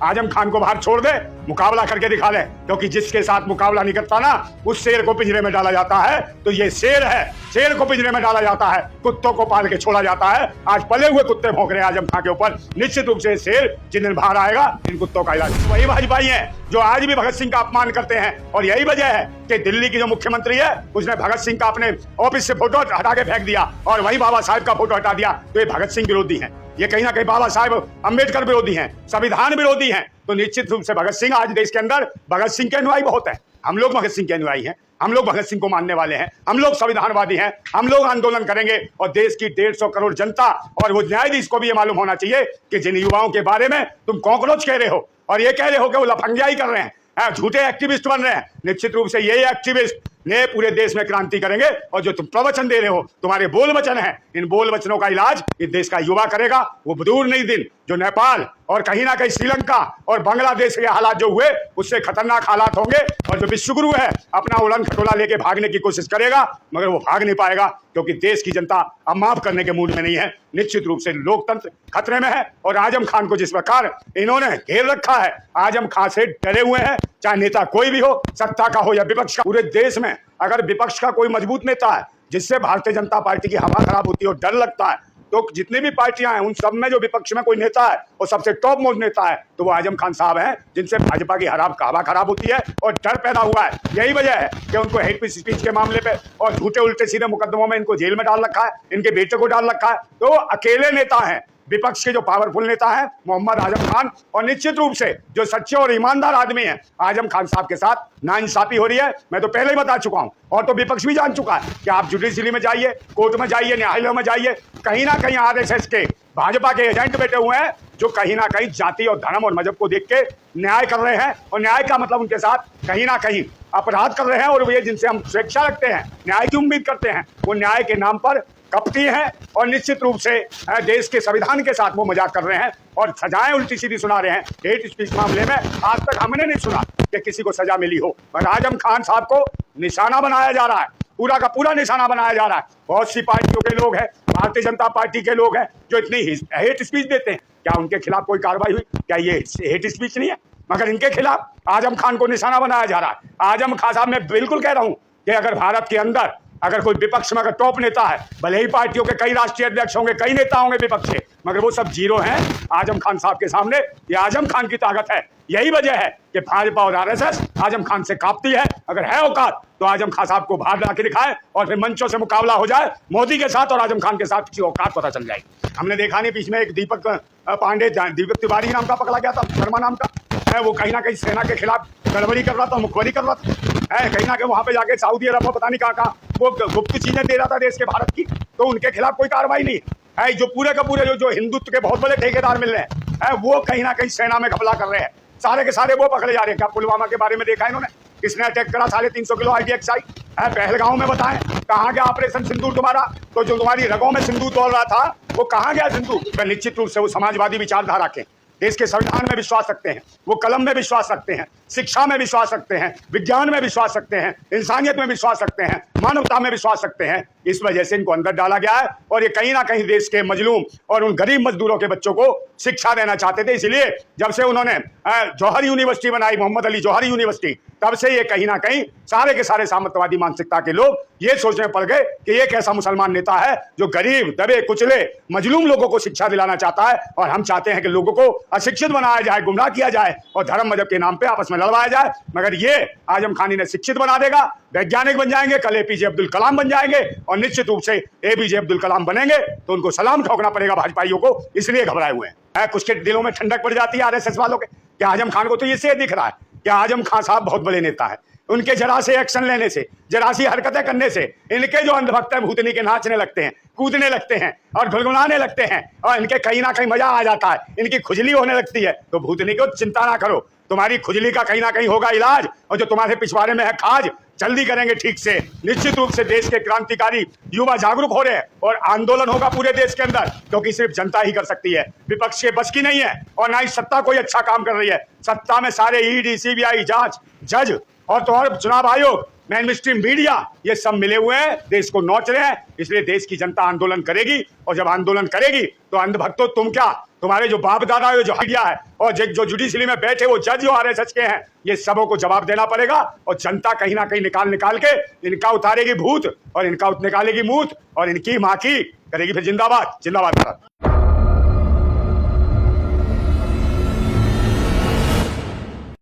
आजम खान को बाहर छोड़ दे, मुकाबला करके दिखा ले, क्योंकि जिसके साथ मुकाबला नहीं करता ना उस शेर को पिंजरे में डाला जाता है। तो ये शेर है, शेर को पिंजरे में डाला जाता है, कुत्तों को पाल के छोड़ा जाता है। आज पले हुए कुत्ते भौंक रहे हैं आजम खान के ऊपर। निश्चित रूप से शेर जिन दिन बाहर आएगा इन कुत्तों का इलाज। वही भाजपाई हैं जो आज भी भगत सिंह का अपमान करते हैं, और यही वजह है कि दिल्ली की जो मुख्यमंत्री है उसने भगत सिंह का अपने ऑफिस से फोटो हटा के फेंक दिया और वही बाबा साहब का फोटो हटा दिया। तो ये भगत सिंह विरोधी हैं, ये कहीं ना कहीं बाबा साहब अम्बेडकर विरोधी हैं, संविधान विरोधी हैं। तो निश्चित रूप से भगत सिंह, आज देश के अंदर भगत सिंह के अनुयायी बहुत हैं। हम लोग भगत सिंह के अनुयायी हैं, हम लोग भगत सिंह को मानने वाले हैं, हम लोग संविधानवादी हैं, हम लोग आंदोलन करेंगे। और देश की 150 करोड़ जनता और वो न्यायाधीश को भी ये मालूम होना चाहिए कि जिन युवाओं के बारे में तुम कॉकरोच कह रहे हो और ये कह रहे हो कि वो लफंगियाई कर रहे हैं, झूठे एक्टिविस्ट बन रहे हैं, निश्चित रूप से यही एक्टिविस्ट ने पूरे देश में क्रांति करेंगे। और जो तुम प्रवचन दे रहे हो, तुम्हारे बोल वचन हैं, इन बोल वचनों का इलाज इस देश का युवा करेगा। वो दूर नहीं दिन जो नेपाल और कहीं ना कहीं श्रीलंका और बांग्लादेश के हालात जो हुए उससे खतरनाक हालात होंगे। और जो विश्वगुरु है अपना उड़न खटोला लेके भागने की कोशिश करेगा, मगर वो भाग नहीं पाएगा, क्योंकि देश की जनता अब माफ करने के मूड में नहीं है। निश्चित रूप से लोकतंत्र खतरे में है। और आजम खान को जिस प्रकार इन्होंने घेर रखा है, आजम खान से डरे हुए हैं, चाहे नेता कोई भी हो, सत्ता का हो या विपक्ष का। पूरे देश में अगर विपक्ष का कोई मजबूत नेता है जिससे भारतीय जनता पार्टी की हवा खराब होती है और डर लगता है, तो जितनी भी पार्टियां हैं उन सब में जो विपक्ष में कोई नेता है और सबसे टॉप मोस्ट नेता है तो वो आजम खान साहब हैं, जिनसे भाजपा की हवा खराब होती है और डर पैदा हुआ है। यही वजह है कि उनको हेट स्पीच के मामले पे और झूठे उल्टे सीधे मुकदमों में इनको जेल में डाल रखा है, इनके बेटे को डाल रखा है। तो अकेले नेता हैं विपक्ष के जो पावरफुल नेता है मोहम्मद आजम खान। और निश्चित रूप से जो सच्चे और ईमानदार आदमी है आजम खान साहब के साथ नाइंसाफी हो रही है। मैं तो पहले ही बता चुका हूं और तो विपक्ष भी जान चुका है कि आप जुडिशरी में जाइए, कोर्ट में जाइए, न्यायालयों में जाइए, कहीं ना कहीं आरएसएस के भाजपा के एजेंट बैठे हुए हैं जो कहीं ना कहीं जाति और धर्म और मजहब को देख के न्याय कर रहे हैं। और न्याय का मतलब उनके साथ कहीं ना कहीं अपराध कर रहे हैं। और वे जिनसे हम स्वेच्छा रखते हैं, न्याय की उम्मीद करते हैं, वो न्याय के नाम पर कपटी हैं और निश्चित रूप से देश के संविधान के साथ वो मजाक कर रहे हैं और सजाएं उल्टी सीधी सुना रहे हैं। हेट स्पीच मामले में आज तक हमने नहीं सुना कि किसी को सजा मिली हो, पर आजम खान साहब को निशाना बनाया जा रहा है, पूरा का पूरा निशाना बनाया जा रहा है। बहुत सी पार्टियों के लोग हैं, भारतीय जनता पार्टी के लोग हैं जो इतनी हेट स्पीच देते हैं, क्या उनके खिलाफ कोई कार्रवाई हुई? क्या ये हेट स्पीच नहीं है? मगर इनके खिलाफ आजम खान को निशाना बनाया जा रहा है। आजम खान साहब, मैं बिल्कुल कह रहा हूं कि अगर भारत के अंदर अगर कोई विपक्ष में अगर टॉप नेता है, भले ही पार्टियों के कई राष्ट्रीय अध्यक्ष होंगे, कई नेता होंगे विपक्ष के, मगर वो सब जीरो हैं आजम खान साहब के सामने। ये आजम खान की ताकत है। यही वजह है कि भाजपा और आरएसएस आजम खान से कांपती है। अगर है औकात तो आजम खान साहब को बाहर ला के दिखाए और फिर मंचों से मुकाबला हो जाए मोदी के साथ और आजम खान के साथ, किसी औकात पता चल जाएगी। हमने देखा नहीं, बीच में एक दीपक पांडे, दीपक तिवारी नाम का पकड़ा गया था, शर्मा नाम का है, वो कहीं ना कहीं सेना के खिलाफ गड़बड़ी कर रहा था, मुखबरी कर रहा था, कहीं ना कहीं वहां पे जाके सऊदी अरब में पता नहीं कहाँ वो गुप्त चीजें दे रहा था देश के भारत की। तो उनके खिलाफ कोई कार्रवाई नहीं है। जो पूरे का पूरे जो हिंदुत्व के बहुत बड़े ठेकेदार मिल रहे हैं वो कहीं ना कहीं सेना में घपला कर रहे हैं, सारे के सारे वो पकड़े जा रहे हैं। क्या पुलवामा के बारे में देखा इन्होंने? किसने अटैक करा? 350 किलो IDXI पहलगांव में। बताएं कहाँ गया ऑपरेशन सिंदूर तुम्हारा? तो जो तुम्हारी रगों में सिंदूर तोड़ रहा था वो कहाँ गया सिंदूर? निश्चित रूप से वो समाजवादी विचारधारा के, देश के संविधान में विश्वास रखते हैं, वो कलम में विश्वास रखते हैं, शिक्षा में विश्वास रखते हैं, विज्ञान में विश्वास रखते हैं, इंसानियत में विश्वास रखते हैं, मानवता में विश्वास रखते हैं। इस वजह से इनको अंदर डाला गया है और ये कहीं ना कहीं देश के मजलूम और उन गरीब मजदूरों के बच्चों को शिक्षा देना चाहते थे। इसलिए जब से उन्होंने जौहरी यूनिवर्सिटी बनाई, मोहम्मद अली जौहरी यूनिवर्सिटी, तब से ये कहीं ना कहीं सारे के सारे सामंतवादी मानसिकता के लोग ये सोचने पड़ गए कि ये कैसा मुसलमान नेता है जो गरीब, दबे कुचले मजलूम लोगों को शिक्षा दिलाना चाहता है। और हम चाहते हैं कि लोगों को अशिक्षित बनाया जाए, गुमराह किया जाए और धर्म मजहब के नाम पे आपस में लड़वाया जाए। मगर ये आजम खान इन्हें शिक्षित बना देगा, वैज्ञानिक बन जाएंगे, कल APJ अब्दुल कलाम बन जाएंगे और निश्चित रूप से APJ अब्दुल कलाम बनेंगे तो उनको सलाम ठोकना पड़ेगा भाजपाइयों को, इसलिए घबराए हुए हैं। कुछ के दिलों में ठंडक पड़ जाती है RSS वालों के कि आजम खान को तो ये दिख रहा है कि आजम खान साहब बहुत बड़े नेता है, उनके जरा से एक्शन लेने से, जरा सी हरकतें करने से इनके जो अंधभक्त है भूतनी के नाचने लगते हैं, कूदने लगते हैं और घुलघुलाने लगते हैं और इनके कहीं ना कहीं मजा आ जाता है, इनकी खुजली होने लगती है। तो भूतनी को चिंता ना करो, तुम्हारी खुजली का कहीं ना कहीं होगा इलाज और जो तुम्हारे पिछवाड़े में है खाज, जल्दी करेंगे ठीक से। निश्चित रूप से देश के क्रांतिकारी युवा जागरूक हो रहे हैं और आंदोलन होगा पूरे देश के अंदर, क्योंकि सिर्फ जनता ही कर सकती है, विपक्ष के बस की नहीं है और ना ही सत्ता कोई अच्छा काम कर रही है। सत्ता में सारे ED, CBI, जांच, जज और तो और चुनाव आयोग, मेन स्ट्रीम मीडिया, ये सब मिले हुए हैं, देश को नोच रहे हैं। इसलिए देश की जनता आंदोलन करेगी, और जब आंदोलन करेगी तो अंधभक्तों तुम क्या, तुम्हारे जो बाप दादा जो मीडिया है और जो जुडिशरी में बैठे वो जज जो आरएसएस के हैं, ये सबों को जवाब देना पड़ेगा। और जनता कहीं ना कहीं निकाल के इनका उतारेगी भूत और इनका निकालेगी मूत और इनकी माँ की करेगी फिर जिंदाबाद जिंदाबाद।